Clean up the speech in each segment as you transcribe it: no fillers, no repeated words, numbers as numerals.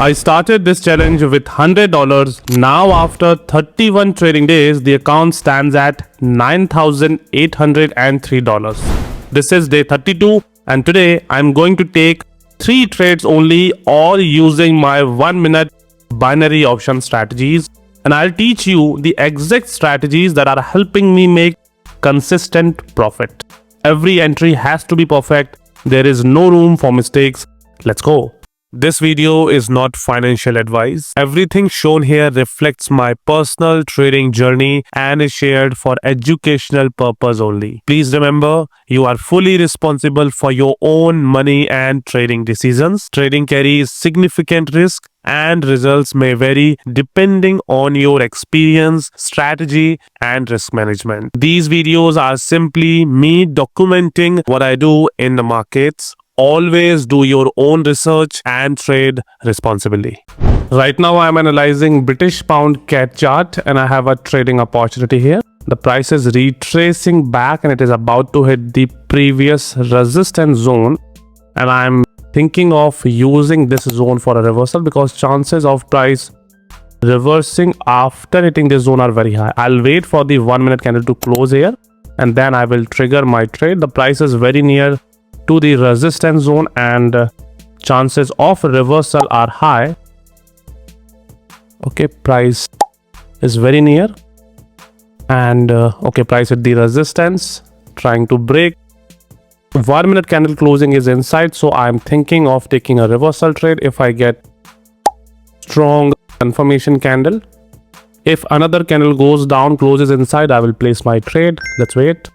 I started this challenge with $100. Now after 31 trading days, the account stands at $9,803. This is day 32 and today I'm going to take 3 trades only, all using my 1-minute binary option strategies, and I'll teach you the exact strategies that are helping me make consistent profit. Every entry has to be perfect. There is no room for mistakes. Let's go. This video is not financial advice. Everything shown here reflects my personal trading journey and is shared for educational purpose only. Please remember, you are fully responsible for your own money and trading decisions. Trading carries significant risk and results may vary depending on your experience, strategy, and risk management. These videos are simply me documenting what I do in the markets. Always do your own research and trade responsibly. Right now I am analyzing British pound CAD chart and I have a trading opportunity here. The price is retracing back and it is about to hit the previous resistance zone, and I am thinking of using this zone for a reversal because chances of price reversing after hitting this zone are very high. I'll wait for the 1-minute candle to close here and then I will trigger my trade. The price is very near to the resistance zone and chances of reversal are high. Okay, price is very near and okay, price at the resistance, trying to break. 1-minute candle closing is inside, so I'm thinking of taking a reversal trade if I get strong confirmation candle. If another candle goes down, closes inside, I will place my trade. Let's wait.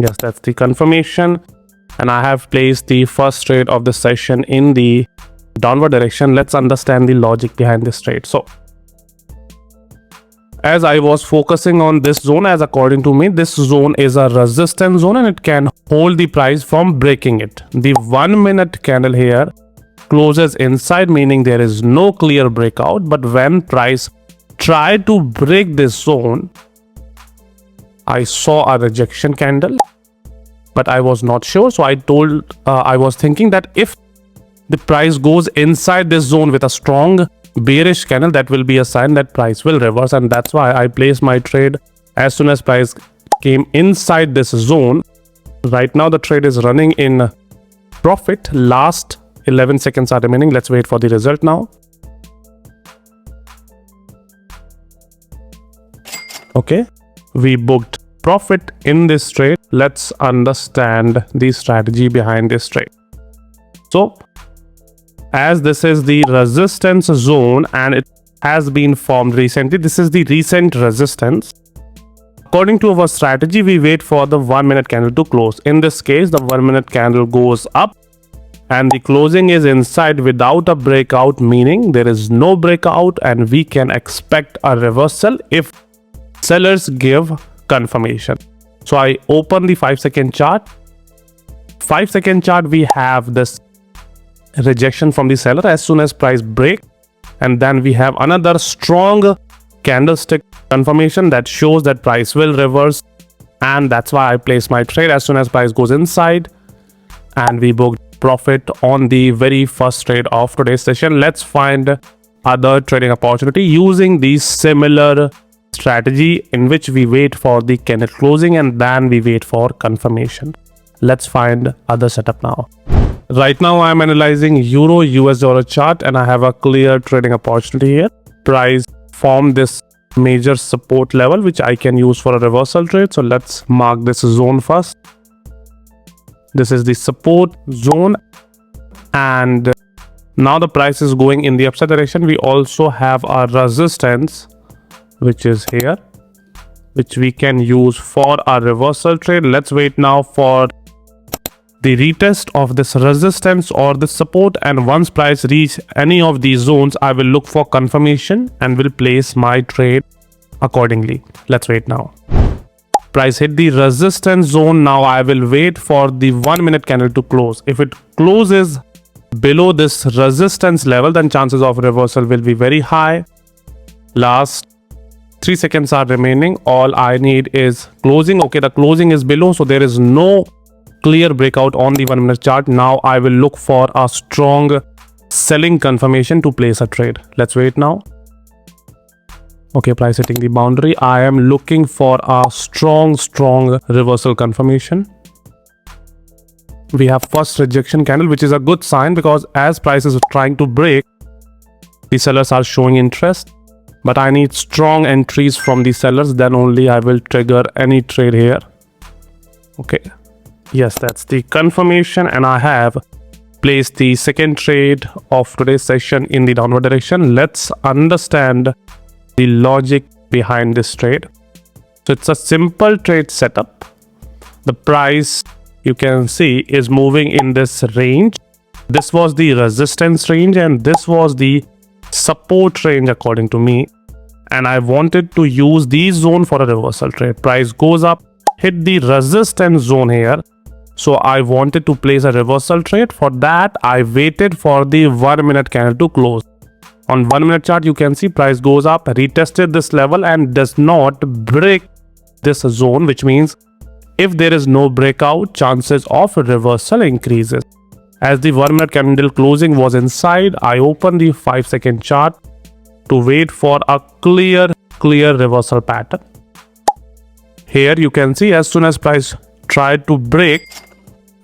Yes, that's the confirmation, and I have placed the first trade of the session in the downward direction. Let's understand the logic behind this trade. So as I was focusing on this zone, as according to me this zone is a resistance zone and it can hold the price from breaking it. The 1-minute candle here closes inside, meaning there is no clear breakout, but when price tried to break this zone, I saw a rejection candle, but I was not sure. So I was thinking that if the price goes inside this zone with a strong bearish candle, that will be a sign that price will reverse, and that's why I placed my trade as soon as price came inside this zone. Right now the trade is running in profit. Last 11 seconds are remaining. Let's wait for the result now. Okay, we booked profit in this trade. Let's understand the strategy behind this trade. So as this is the resistance zone and it has been formed recently, this is the recent resistance. According to our strategy, we wait for the 1-minute candle to close. In this case, the 1-minute candle goes up and the closing is inside without a breakout, meaning there is no breakout and we can expect a reversal if sellers give confirmation. So I open the 5-second chart. 5-second chart, we have this rejection from the seller as soon as price break, and then we have another strong candlestick confirmation that shows that price will reverse, and that's why I place my trade as soon as price goes inside, and we booked profit on the very first trade of today's session. Let's find other trading opportunity using the similar strategy in which we wait for the candle closing and then we wait for confirmation. Let's find other setup now. Right now I am analyzing Euro US dollar chart and I have a clear trading opportunity here. Price formed this major support level which I can use for a reversal trade. So let's mark this zone first. This is the support zone and now the price is going in the upside direction. We also have a resistance which is here, which we can use for our reversal trade. Let's wait now for the retest of this resistance or the support, and once price reach any of these zones, I will look for confirmation and will place my trade accordingly. Let's wait now. Price hit the resistance zone. Now I will wait for the 1-minute candle to close. If it closes below this resistance level, then chances of reversal will be very high. Last 3 seconds are remaining. All I need is closing. Okay, the closing is below, so there is no clear breakout on the 1-minute chart. Now I will look for a strong selling confirmation to place a trade. Let's wait now. Okay, price hitting the boundary. I am looking for a strong reversal confirmation. We have first rejection candle, which is a good sign because as price is trying to break, the sellers are showing interest. But I need strong entries from the sellers, then only I will trigger any trade here. Okay, yes, that's the confirmation, and I have placed the second trade of today's session in the downward direction. Let's understand the logic behind this trade. So it's a simple trade setup. The price, you can see, is moving in this range. This was the resistance range and this was the support range according to me, and I wanted to use the zone for a reversal trade. Price goes up, hit the resistance zone here, so I wanted to place a reversal trade. For that, I waited for the 1 minute candle to close. On 1 minute chart, you can see price goes up, retested this level and does not break this zone, which means if there is no breakout, chances of reversal increases. As the 1 minute candle closing was inside, I opened the 5-second chart to wait for a clear reversal pattern. Here you can see as soon as price tried to break,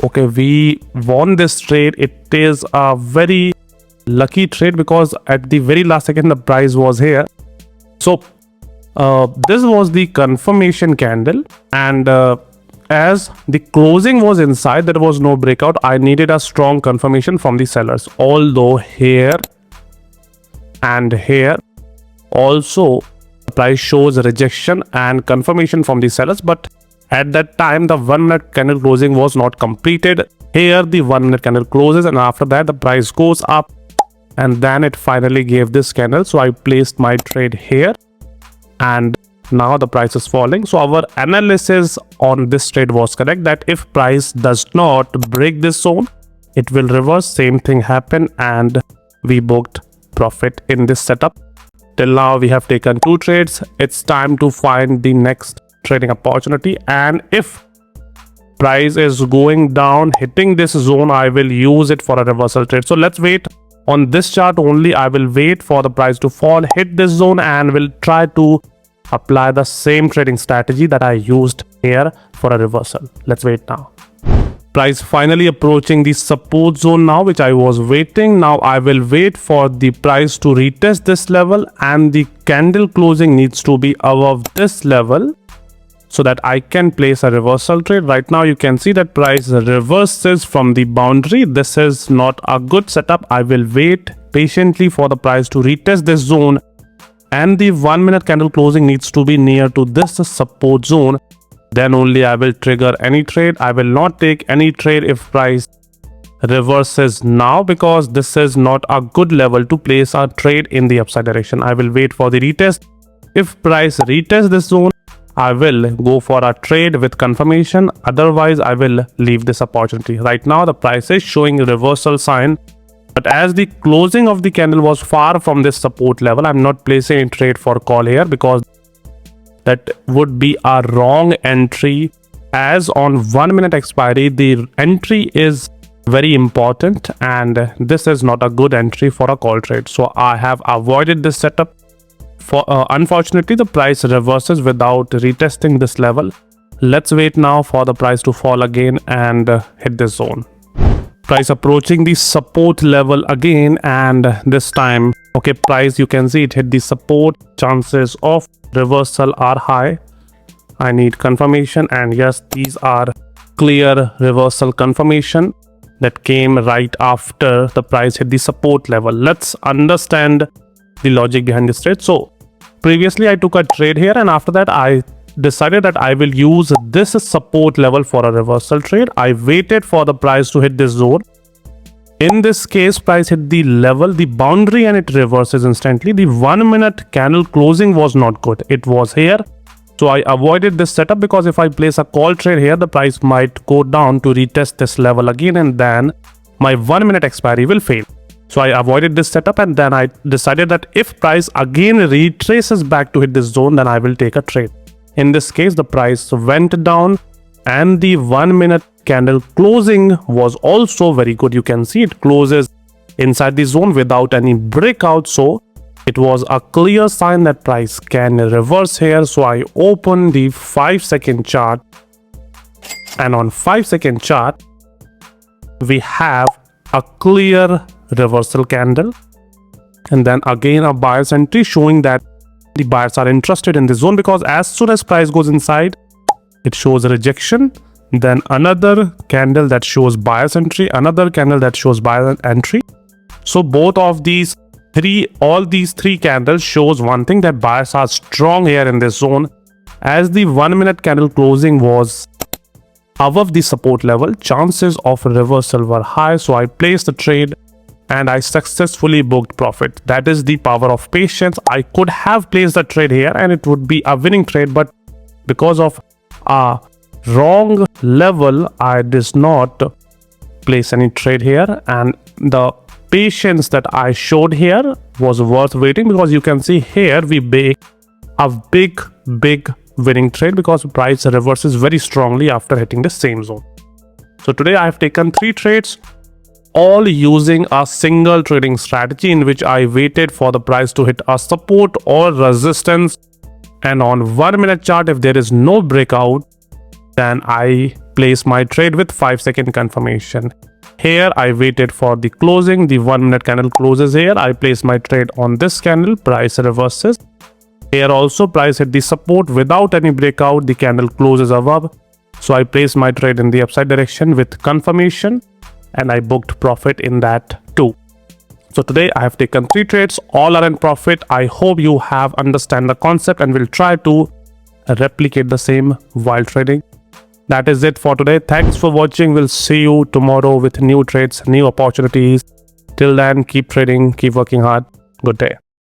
okay, we won this trade. It is a very lucky trade because at the very last second the price was here. So this was the confirmation candle, and as the closing was inside, there was no breakout. I needed a strong confirmation from the sellers. Although here and here also the price shows rejection and confirmation from the sellers, but at that time the 1 minute candle closing was not completed. Here the 1 minute candle closes, and after that the price goes up, and then it finally gave this candle. So I placed my trade here, and now the price is falling. So our analysis on this trade was correct, that if price does not break this zone, it will reverse. Same thing happened, and we booked profit in this setup. Till now we have taken 2 trades. It's time to find the next trading opportunity, and if price is going down hitting this zone, I will use it for a reversal trade. So let's wait. On this chart only, I will wait for the price to fall, hit this zone, and will try to apply the same trading strategy that I used here for a reversal. Let's wait now. Price finally approaching the support zone now, which I was waiting. Now I will wait for the price to retest this level, and the candle closing needs to be above this level so that I can place a reversal trade. Right now you can see that price reverses from the boundary. This is not a good setup. I will wait patiently for the price to retest this zone, and the 1 minute candle closing needs to be near to this support zone. Then only I will trigger any trade. I will not take any trade if price reverses now, because this is not a good level to place a trade in the upside direction. I will wait for the retest. If price retests this zone, I will go for a trade with confirmation. Otherwise, I will leave this opportunity. Right now, the price is showing a reversal sign, but as the closing of the candle was far from this support level, I'm not placing a trade for call here, because that would be a wrong entry. As on 1 minute expiry, the entry is very important, and this is not a good entry for a call trade. So I have avoided this setup. For unfortunately, the price reverses without retesting this level. Let's wait now for the price to fall again and hit this zone. Price approaching the support level again, and this time, okay, price, you can see it hit the support. Chances of reversal are high. I need confirmation, and yes, these are clear reversal confirmation that came right after the price hit the support level. Let's understand the logic behind this trade. So previously I took a trade here, and after that I decided that I will use this support level for a reversal trade. I waited for the price to hit this zone. In this case, price hit the level, the boundary, and it reverses instantly. The 1 minute candle closing was not good. It was here. So I avoided this setup, because if I place a call trade here, the price might go down to retest this level again, and then my 1 minute expiry will fail. So I avoided this setup, and then I decided that if price again retraces back to hit this zone, then I will take a trade. In this case, the price went down, and the 1 minute candle closing was also very good. You can see it closes inside the zone without any breakout. So it was a clear sign that price can reverse here. So I open the 5-second chart, and on 5-second chart we have a clear reversal candle, and then again a buyer's entry showing that the buyers are interested in this zone, because as soon as price goes inside, it shows a rejection, then another candle that shows buyer's entry, another candle that shows buyer's entry. So both of these all these three candles shows one thing, that buyers are strong here in this zone. As the 1 minute candle closing was above the support level, chances of reversal were high. So I placed the trade and I successfully booked profit. That is the power of patience. I could have placed the trade here and it would be a winning trade, but because of a wrong level, I did not place any trade here, and the patience that I showed here was worth waiting, because you can see here we make a big winning trade because price reverses very strongly after hitting the same zone. So today I have taken 3 trades, all using a single trading strategy in which I waited for the price to hit a support or resistance, and on 1 minute chart, if there is no breakout, then I place my trade with 5-second confirmation. Here I waited for the closing, the 1 minute candle closes here, I place my trade on this candle, price reverses. Here also price hit the support without any breakout, the candle closes above, so I place my trade in the upside direction with confirmation, and I booked profit in that too. So today I have taken 3 trades, all are in profit. I hope you have understand the concept and will try to replicate the same while trading. That is it for today. Thanks for watching. We'll see you tomorrow with new trades, new opportunities. Till then, keep trading, keep working hard. Good day.